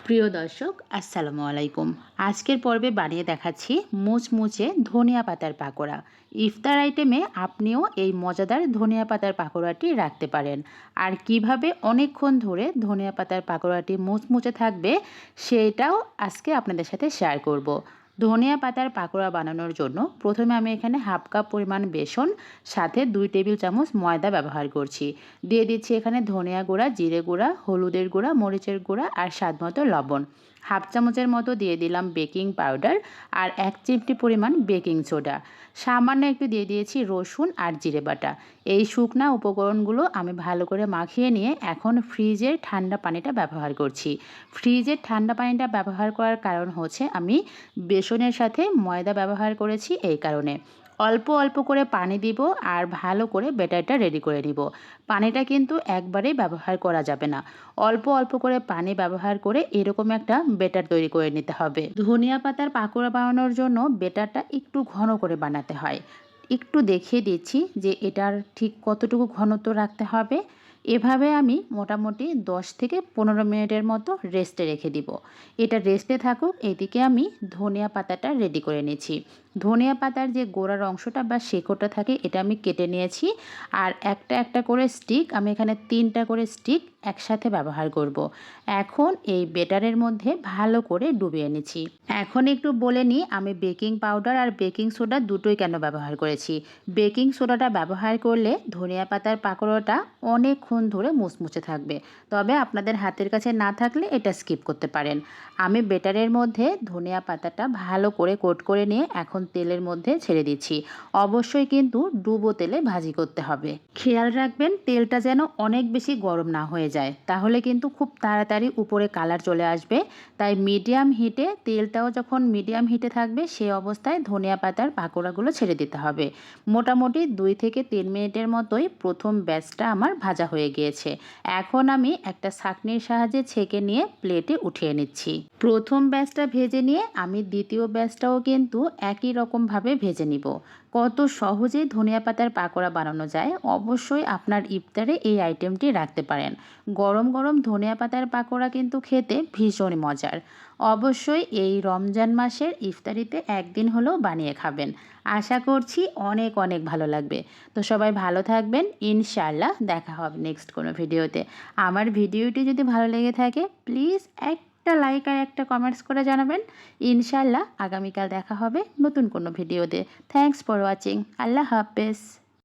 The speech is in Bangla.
প্রিয় দর্শক আসসালামু আলাইকুম। আজকের পর্বে বানিয়ে দেখাচ্ছি মুচমুচে ধনিয়া পাতার পাকোড়া। ইফতার আইটেমে আপনিও এই মজাদার ধনিয়া পাতার পাকোড়াটি রাখতে পারেন। আর কিভাবে অনেকক্ষণ ধরে ধনিয়া পাতার পাকোড়াটি মুচমুচে থাকবে সেটাও আজকে আপনাদের সাথে শেয়ার করব। ধনিয়া পাতার পাকোড়া বানানোর জন্য প্রথমে আমি এখানে হাফ কাপ পরিমাণ বেসন সাথে 2 টেবিল চামচ ময়দা ব্যবহার করছি। দিয়ে দিচ্ছি এখানে ধনিয়া গুঁড়া, জিরে গুঁড়া, হলুদের গুঁড়া, মরিচের গুঁড়া আর স্বাদমতো লবণ। হাফ চামচের মতো দিয়ে দিলাম বেকিং পাউডার আর 1 চিমটি পরিমাণ বেকিং সোডা। সামান্য একটু দিয়ে দিয়েছি রসুন আর জিরে বাটা। এই শুকনা উপকরণগুলো আমি ভালো করে মাখিয়ে নিয়ে এখন ফ্রিজের ঠান্ডা পানিটা ব্যবহার করছি। ফ্রিজের ঠান্ডা পানিটা ব্যবহার করার কারণ হচ্ছে আমি বেসনের সাথে ময়দা ব্যবহার করেছি এই কারণে। অল্প অল্প করে পানি দিব আর ভালো করে ব্যাটারটা রেডি করে নিব। পানিটা কিন্তু একবারেই ব্যবহার করা যাবে না। অল্প অল্প করে পানি ব্যবহার করে এরকম একটা ব্যাটার তৈরি করে নিতে হবে। ধনিয়া পাতার পাকোড়া বানানোর জন্য ব্যাটারটা একটু ঘন করে বানাতে হয়। একটু দেখিয়ে দিচ্ছি যে এটার ঠিক কতটুকু ঘনত্ব রাখতে হবে। এভাবে আমি মোটামুটি 10 থেকে 15 মিনিটের মতো রেস্টে রেখে দিব। এটা রেস্টে থাকুক, এদিকে আমি ধনিয়া পাতাটা রেডি করে নিয়েছি। ধনিয়া পাতার যে গোড়ার অংশটা বা শেকড়টা থাকে এটা আমি কেটে নিয়েছি। আর একটা একটা করে স্টিক আমি এখানে 3টা করে স্টিক একসাথে ব্যবহার করব। এখন এই ব্যাটারের মধ্যে ভালো করে ডুবিয়ে নিচ্ছি। এখন একটু বলে নিই আমি বেকিং পাউডার আর বেকিং সোডা দুটোই কেন ব্যবহার করেছি। বেকিং সোডাটা ব্যবহার করলে ধনিয়া পাতার পাকোড়াটা অনেকক্ষণ ধরে মুচমুচে থাকবে। তবে আপনাদের হাতের কাছে না থাকলে এটা স্কিপ করতে পারেন। আমি ব্যাটারের মধ্যে ধনিয়া পাতাটা ভালো করে কোট করে নিয়ে এখন তেলের মধ্যে ছেড়ে দিচ্ছি। অবশ্যই কিন্তু ডুবো তেলে ভাজি করতে হবে। খেয়াল রাখবেন তেলটা যেন অনেক বেশি গরম না হয়ে যায়, তাহলে কিন্তু খুব তাড়াতাড়ি উপরে কালার চলে আসবে। তাই মিডিয়াম হিটে, তেলটাও যখন মিডিয়াম হিটে থাকবে সেই অবস্থায় ধনিয়া পাতার পাকোড়াগুলো ছেড়ে দিতে হবে। মোটামুটি 2 থেকে 3 মিনিটের মতোই প্রথম ব্যাচটা আমার ভাজা হয়ে গিয়েছে। এখন আমি একটা ছাঁকনির সাহায্যে ছেঁকে নিয়ে প্লেটে উঠিয়ে নিচ্ছি। প্রথম ব্যাচটা ভেজে নিয়ে আমি দ্বিতীয় ব্যাচটাও কিন্তু একই রকমভাবে ভেজে নিব। কত সহজেই ধনিয়া পাতার পাকোড়া বানানো যায়, অবশ্যই আপনার ইফতারে এই আইটেমটি রাখতে পারেন। গরম গরম ধনিয়া পাতার পাকোড়া কিন্তু খেতে ভীষণ মজার। অবশ্যই এই রমজান মাসের ইফতারিতে একদিন হলেও বানিয়ে খাবেন। আশা করছি অনেক অনেক ভালো লাগবে। তো সবাই ভালো থাকবেন, ইনশাআল্লাহ দেখা হবে নেক্সট কোনো ভিডিওতে। আমার ভিডিওটি যদি ভালো লেগে থাকে প্লিজ একটা লাইক আর একটা কমেন্টস করে জানাবেন। ইনশাআল্লাহ আগামীকাল দেখা হবে নতুন কোনো ভিডিওতে। Thanks for watching. আল্লাহ হাফেজ।